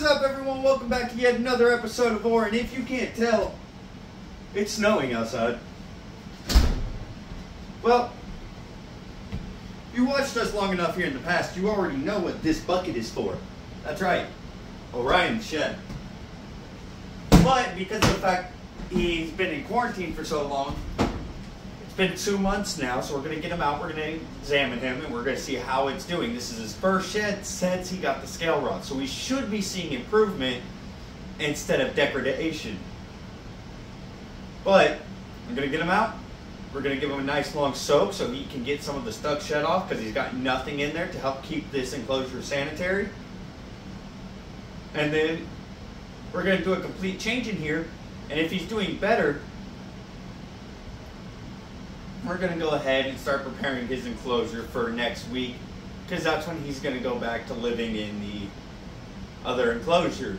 What is up, everyone? Welcome back to yet another episode of Oran. If you can't tell, it's snowing outside. Well, if you watched us long enough here in the past, you already know what this bucket is for. That's right, Orion's shed. But because of the fact he's been in quarantine for so long, it's been 2 months now, so we're going to get him out, we're going to examine him, and we're going to see how it's doing. This is his first shed since he got the scale rod, so we should be seeing improvement instead of degradation. But we're going to get him out, we're going to give him a nice long soak so he can get some of the stuck shed off, because he's got nothing in there to help keep this enclosure sanitary. And then we're going to do a complete change in here, and if he's doing better, we're going to go ahead and start preparing his enclosure for next week, because that's when he's going to go back to living in the other enclosure.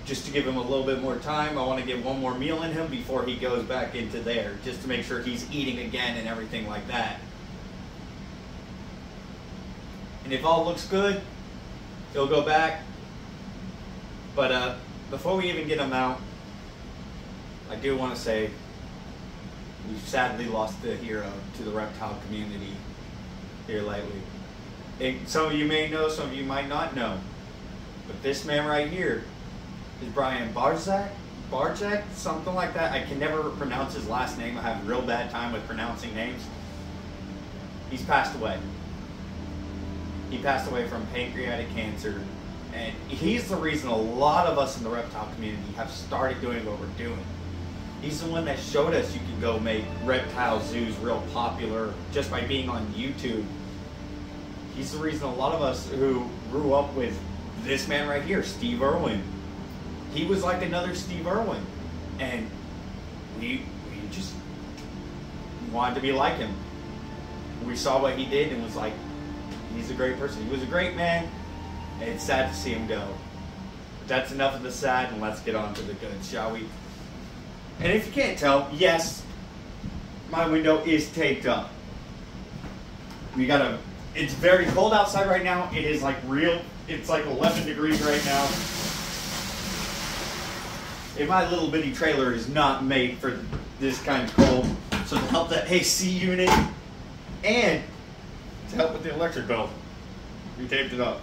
Just to give him a little bit more time, I want to get one more meal in him before he goes back into there, just to make sure he's eating again and everything like that. And if all looks good, he'll go back. But before we even get him out, I do want to say we've sadly lost a hero to the reptile community here lately. And some of you may know, some of you might not know, but this man right here is Brian Barczyk, something like that. I can never pronounce his last name. I have a real bad time with pronouncing names. He's passed away. He passed away from pancreatic cancer, and he's the reason a lot of us in the reptile community have started doing what we're doing. He's the one that showed us you can go make reptile zoos real popular just by being on YouTube. He's the reason a lot of us who grew up with this man right here, Steve Irwin. He was like another Steve Irwin, and we just wanted to be like him. We saw what he did and was like, he's a great person. He was a great man, and it's sad to see him go. But that's enough of the sad, and let's get on to the good, shall we? And if you can't tell, yes, my window is taped up. It's very cold outside right now. It is like it's like 11 degrees right now. And my little bitty trailer is not made for this kind of cold. So to help that AC unit and to help with the electric bill, we taped it up.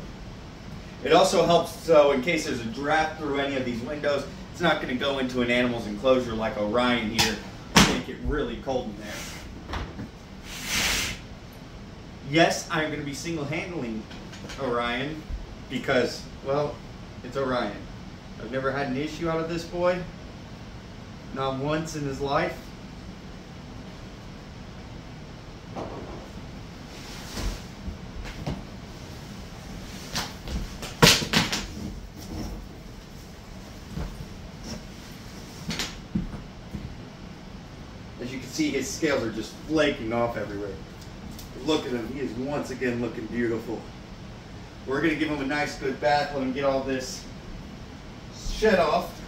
It also helps so in case there's a draft through any of these windows, it's not going to go into an animal's enclosure like Orion here and make it really cold in there. Yes, I'm going to be single-handling Orion because, well, it's Orion. I've never had an issue out of this boy. Not once in his life. As you can see, his scales are just flaking off everywhere. Look at him, he is once again looking beautiful. We're going to give him a nice good bath, let him get all this shed off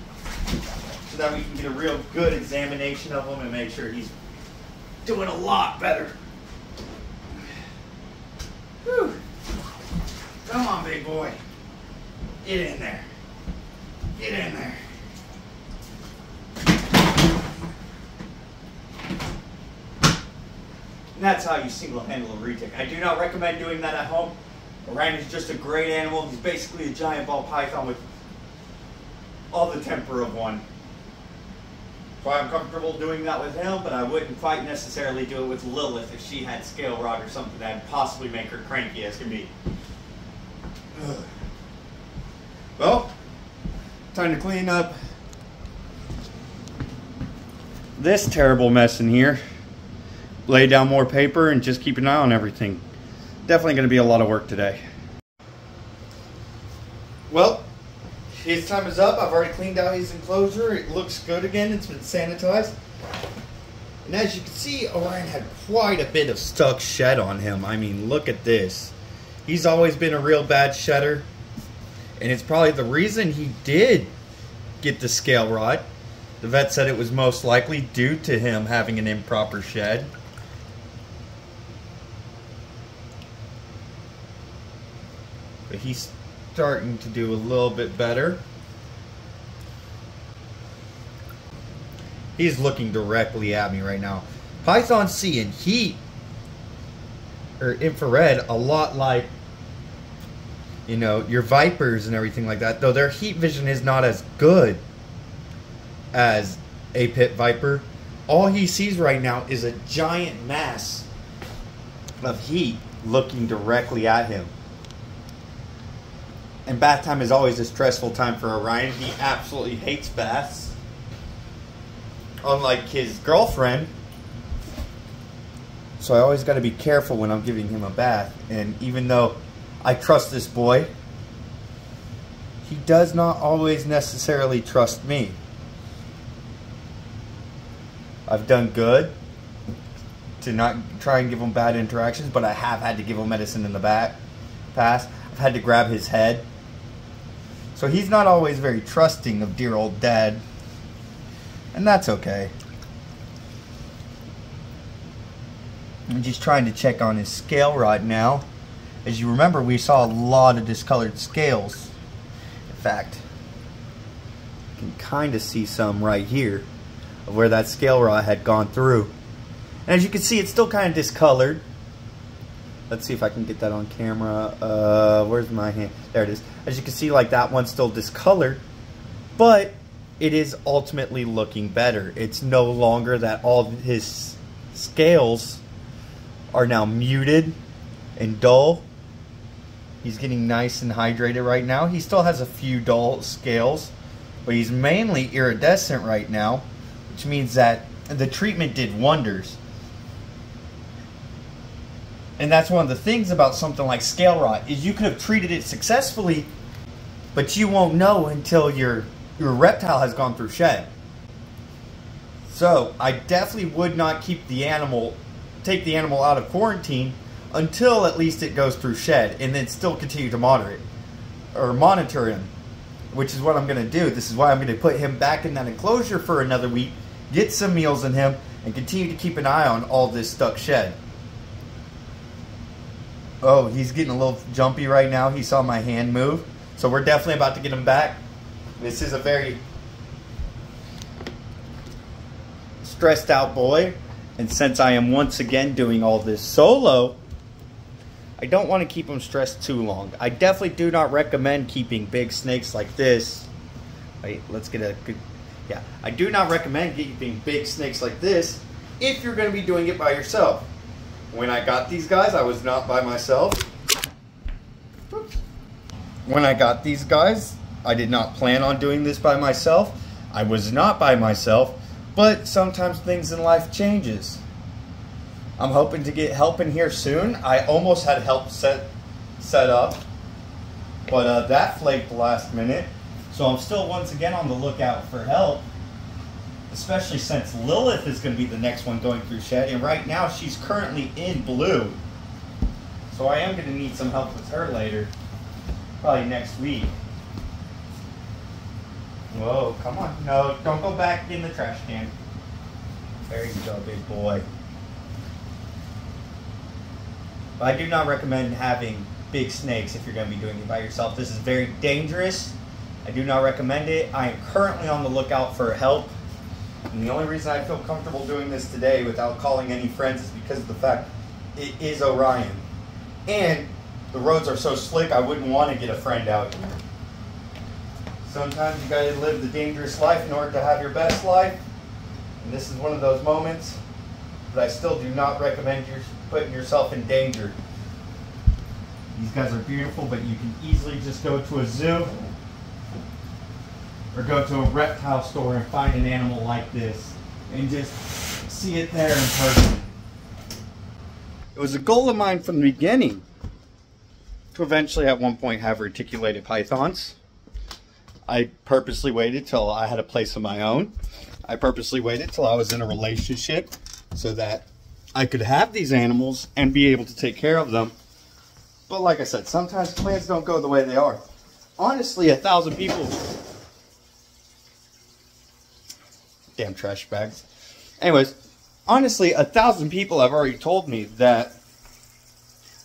so that we can get a real good examination of him and make sure he's doing a lot better. Whew. Come on, big boy. Get in there. Get in there. And that's how you single-handle a retic. I do not recommend doing that at home. Oran is just a great animal. He's basically a giant ball python with all the temper of one. So I'm comfortable doing that with him, but I wouldn't quite necessarily do it with Lilith if she had scale rod or something that'd possibly make her cranky as can be. Ugh. Well, time to clean up this terrible mess in here. Lay down more paper and just keep an eye on everything. Definitely going to be a lot of work today. Well, his time is up. I've already cleaned out his enclosure. It looks good again. It's been sanitized. And as you can see, Oran had quite a bit of stuck shed on him. I mean, look at this. He's always been a real bad shedder. And it's probably the reason he did get the scale rod. The vet said it was most likely due to him having an improper shed. But starting to do a little bit better. He's looking directly at me right now. Pythons see in heat or infrared a lot like, you know, your vipers and everything like that, though their heat vision is not as good as a pit viper. All he sees right now is a giant mass of heat looking directly at him. And bath time is always a stressful time for Orion. He absolutely hates baths. Unlike his girlfriend. So I always got to be careful when I'm giving him a bath. And even though I trust this boy, he does not always necessarily trust me. I've done good to not try and give him bad interactions, but I have had to give him medicine in the past. I've had to grab his head. So he's not always very trusting of dear old dad. And that's okay. I'm just trying to check on his scale rod now. As you remember, we saw a lot of discolored scales. In fact, you can kind of see some right here of where that scale rod had gone through. And as you can see, it's still kind of discolored. Let's see if I can get that on camera. Where's my hand? There it is. As you can see, like, that one's still discolored, but it is ultimately looking better. It's no longer that all his scales are now muted and dull. He's getting nice and hydrated right now. He still has a few dull scales, but he's mainly iridescent right now, which means that the treatment did wonders. And that's one of the things about something like scale rot, is you could have treated it successfully, but you won't know until your reptile has gone through shed. So I definitely would not take the animal out of quarantine until at least it goes through shed, and then still continue to monitor him, which is what I'm going to do. This is why I'm going to put him back in that enclosure for another week, get some meals in him, and continue to keep an eye on all this stuck shed. Oh, he's getting a little jumpy right now. He saw my hand move. So we're definitely about to get him back. This is a very stressed out boy. And since I am once again doing all this solo, I don't want to keep him stressed too long. I definitely do not recommend keeping big snakes like this. Wait, let's get a good... Yeah, I do not recommend keeping big snakes like this if you're going to be doing it by yourself. When I got these guys, I was not by myself. Oops. When I got these guys, I did not plan on doing this by myself. I was not by myself, but sometimes things in life changes. I'm hoping to get help in here soon. I almost had help set up, but that flaked last minute. So I'm still once again on the lookout for help, especially since Lilith is going to be the next one going through shed, and right now she's currently in blue. So I am going to need some help with her later, probably next week. Whoa, come on. No, don't go back in the trash can. There you go, big boy. But I do not recommend having big snakes if you're going to be doing it by yourself. This is very dangerous. I do not recommend it. I am currently on the lookout for help. And the only reason I feel comfortable doing this today without calling any friends is because of the fact it is Orion. And the roads are so slick, I wouldn't want to get a friend out here. Sometimes you gotta live the dangerous life in order to have your best life. And this is one of those moments. But I still do not recommend you putting yourself in danger. These guys are beautiful, but you can easily just go to a zoo or go to a reptile store and find an animal like this and just see it there in person. It was a goal of mine from the beginning to eventually at one point have reticulated pythons. I purposely waited till I had a place of my own. I purposely waited till I was in a relationship so that I could have these animals and be able to take care of them. But like I said, sometimes plans don't go the way they are. Honestly, 1,000 people... Damn trash bags. Anyways, honestly, 1,000 people have already told me that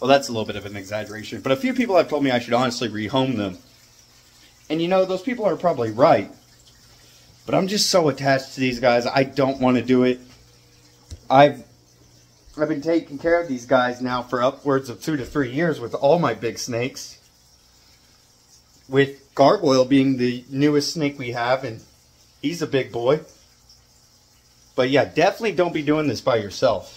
Well, that's a little bit of an exaggeration. But a few people have told me I should honestly rehome them. And you know, those people are probably right. But I'm just so attached to these guys, I don't want to do it. I've been taking care of these guys now for upwards of 2 to 3 years with all my big snakes. With Gargoyle being the newest snake we have, and he's a big boy. But yeah, definitely don't be doing this by yourself.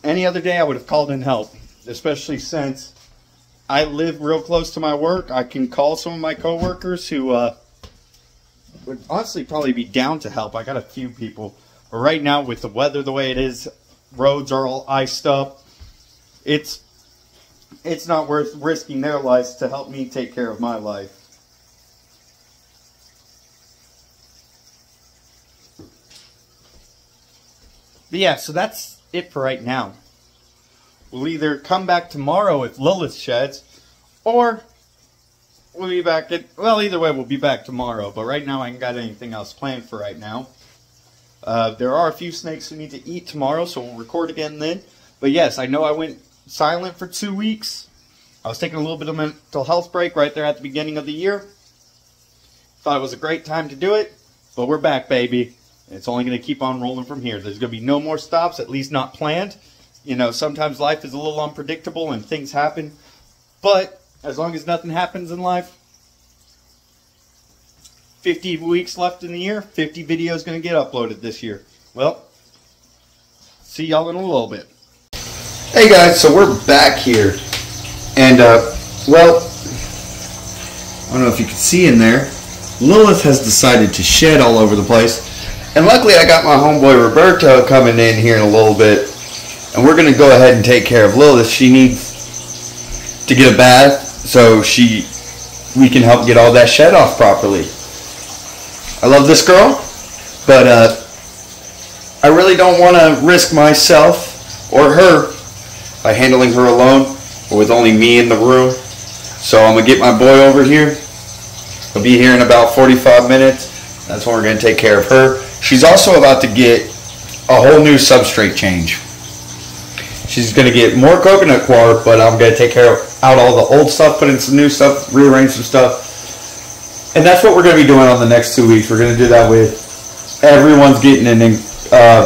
Any other day I would have called in help, especially since I live real close to my work. I can call some of my coworkers who would honestly probably be down to help. I got a few people. But right now, with the weather the way it is, roads are all iced up. It's not worth risking their lives to help me take care of my life. But yeah, so that's it for right now. We'll either come back tomorrow if Lilith sheds, or we'll be back at, well, either way, we'll be back tomorrow. But right now, I ain't got anything else planned for right now. There are a few snakes who need to eat tomorrow, so we'll record again then. But yes, I know I went silent for 2 weeks. I was taking a little bit of a mental health break right there at the beginning of the year. Thought it was a great time to do it, but we're back, baby. It's only going to keep on rolling from here. There's going to be no more stops, at least not planned. You know, sometimes life is a little unpredictable and things happen. But as long as nothing happens in life, 50 weeks left in the year, 50 videos going to get uploaded this year. Well, see y'all in a little bit. Hey guys, so we're back here. And, well, I don't know if you can see in there, Lilith has decided to shed all over the place. And luckily I got my homeboy Roberto coming in here in a little bit. And we're going to go ahead and take care of Lilith. She needs to get a bath so we can help get all that shed off properly. I love this girl, but I really don't want to risk myself or her by handling her alone or with only me in the room. So I'm going to get my boy over here. He'll be here in about 45 minutes. That's when we're going to take care of her. She's also about to get a whole new substrate change. She's going to get more coconut coir, but I'm going to take care of out all the old stuff, put in some new stuff, rearrange some stuff. And that's what we're going to be doing on the next 2 weeks. We're going to do that with everyone's getting an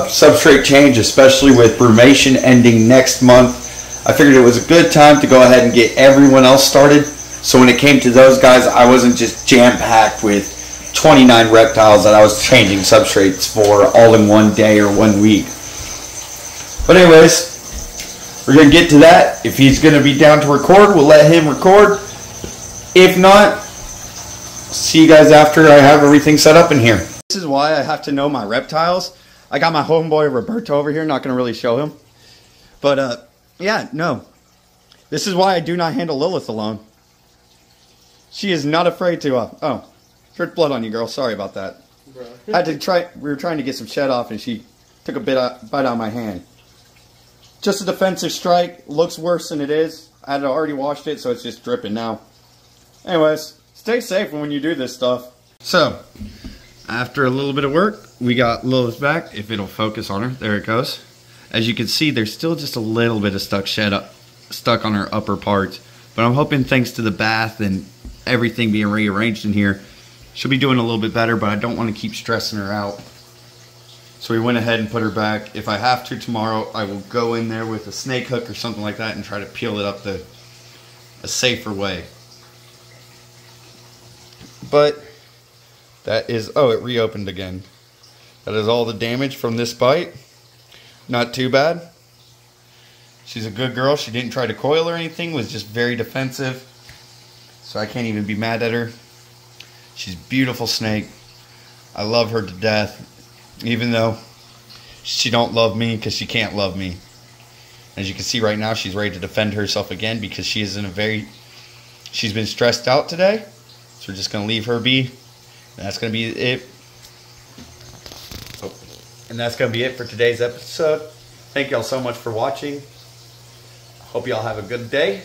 substrate change, especially with brumation ending next month. I figured it was a good time to go ahead and get everyone else started. So when it came to those guys, I wasn't just jam-packed with 29 reptiles that I was changing substrates for all in one day or 1 week. But anyways, we're going to get to that. If he's going to be down to record, we'll let him record. If not, see you guys after I have everything set up in here. This is why I have to know my reptiles. I got my homeboy Roberto over here. Not going to really show him. But, yeah, no. This is why I do not handle Lilith alone. She is not afraid to, oh, dripped blood on you, girl. Sorry about that. I had to try, we were trying to get some shed off and she took a bite out of my hand. Just a defensive strike. Looks worse than it is. I had already washed it, so it's just dripping now. Anyways, stay safe when you do this stuff. So, after a little bit of work, we got Lilith back. If it'll focus on her, there it goes. As you can see, there's still just a little bit of stuck on her upper parts. But I'm hoping thanks to the bath and everything being rearranged in here, she'll be doing a little bit better, but I don't want to keep stressing her out. So we went ahead and put her back. If I have to tomorrow, I will go in there with a snake hook or something like that and try to peel it up a safer way. But that is, oh, it reopened again. That is all the damage from this bite. Not too bad. She's a good girl. She didn't try to coil or anything, was just very defensive. So I can't even be mad at her. She's a beautiful snake. I love her to death. Even though she don't love me because she can't love me. As you can see right now, she's ready to defend herself again because she is in a very... She's been stressed out today. So we're just going to leave her be. And that's going to be it. Oh. And that's going to be it for today's episode. Thank y'all so much for watching. Hope y'all have a good day.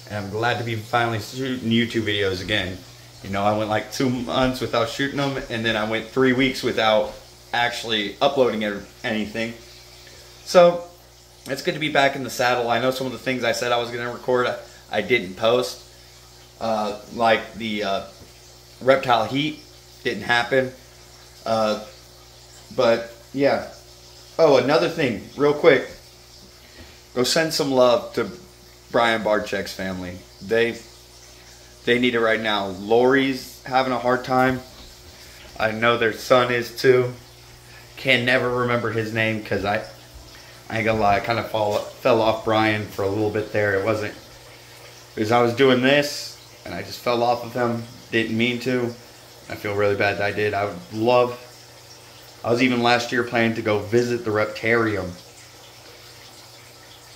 And I'm glad to be finally shooting YouTube videos again. You know, I went like 2 months without shooting them, and then I went 3 weeks without actually uploading anything. So, it's good to be back in the saddle. I know some of the things I said I was going to record, I didn't post. Like the reptile heat didn't happen. But yeah. Oh, another thing, real quick. Go send some love to Brian Barczyk's family. They need it right now. Lori's having a hard time. I know their son is too. Can never remember his name because I ain't gonna lie, I kind of fell off Brian for a little bit there. It wasn't because I was doing this and I just fell off of him. Didn't mean to. I feel really bad that I did. I was even last year planning to go visit the Reptarium.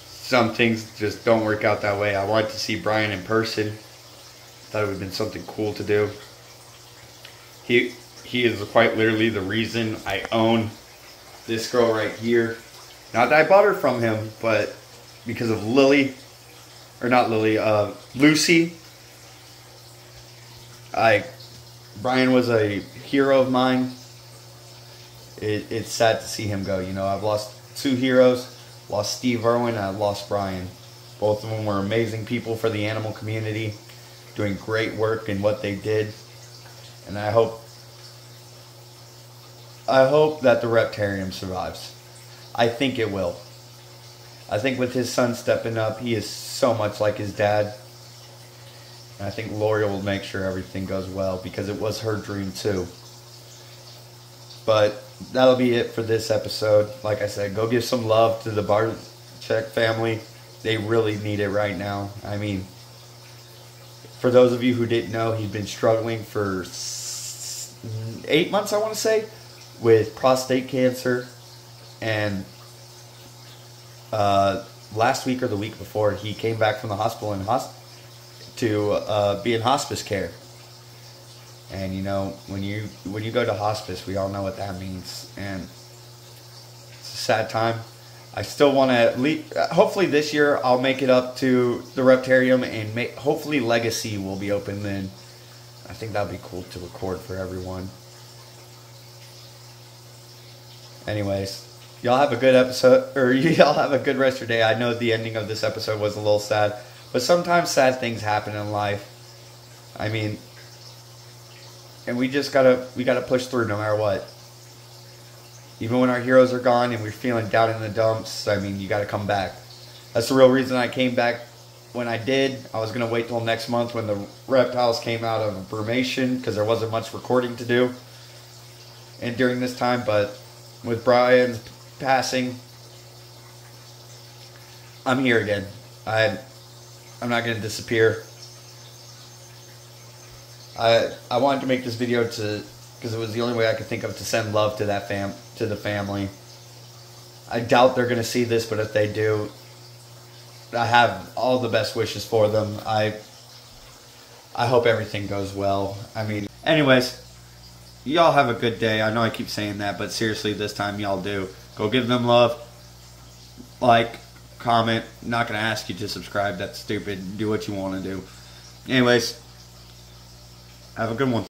Some things just don't work out that way. I wanted to see Brian in person. Thought it would have been something cool to do. He is quite literally the reason I own this girl right here. Not that I bought her from him, but because of Lucy. Brian was a hero of mine. It's sad to see him go. You know, I've lost 2 heroes. Lost Steve Irwin, and I lost Brian. Both of them were amazing people for the animal community, doing great work in what they did. And I hope that the Reptarium survives. I think it will. I think with his son stepping up, he is so much like his dad. And I think Lori will make sure everything goes well because it was her dream too. But that'll be it for this episode. Like I said, go give some love to the Barczyk family. They really need it right now. I mean, for those of you who didn't know, he's been struggling for 8 months, I want to say, with prostate cancer. And last week or the week before, he came back from the hospital to be in hospice care. And you know, when you go to hospice, we all know what that means, and it's a sad time. I still want to hopefully this year I'll make it up to the Reptarium, and hopefully Legacy will be open then. I think that'd be cool to record for everyone. Anyways, y'all have a good episode, or y'all have a good rest of your day. I know the ending of this episode was a little sad, but sometimes sad things happen in life. I mean, and we gotta push through no matter what. Even when our heroes are gone and we're feeling down in the dumps, I mean, you gotta come back. That's the real reason I came back when I did. I was gonna wait till next month when the reptiles came out of brumation because there wasn't much recording to do. And during this time, but with Brian's passing, I'm here again. I'm not gonna disappear. I wanted to make this video because it was the only way I could think of to send love to the family. I doubt they're gonna see this, but if they do, I have all the best wishes for them. I hope everything goes well. I mean, anyways, y'all have a good day. I know I keep saying that, but seriously, this time y'all do. Go give them love. Like, comment. I'm not gonna ask you to subscribe. That's stupid. Do what you want to do. Anyways. Have a good one.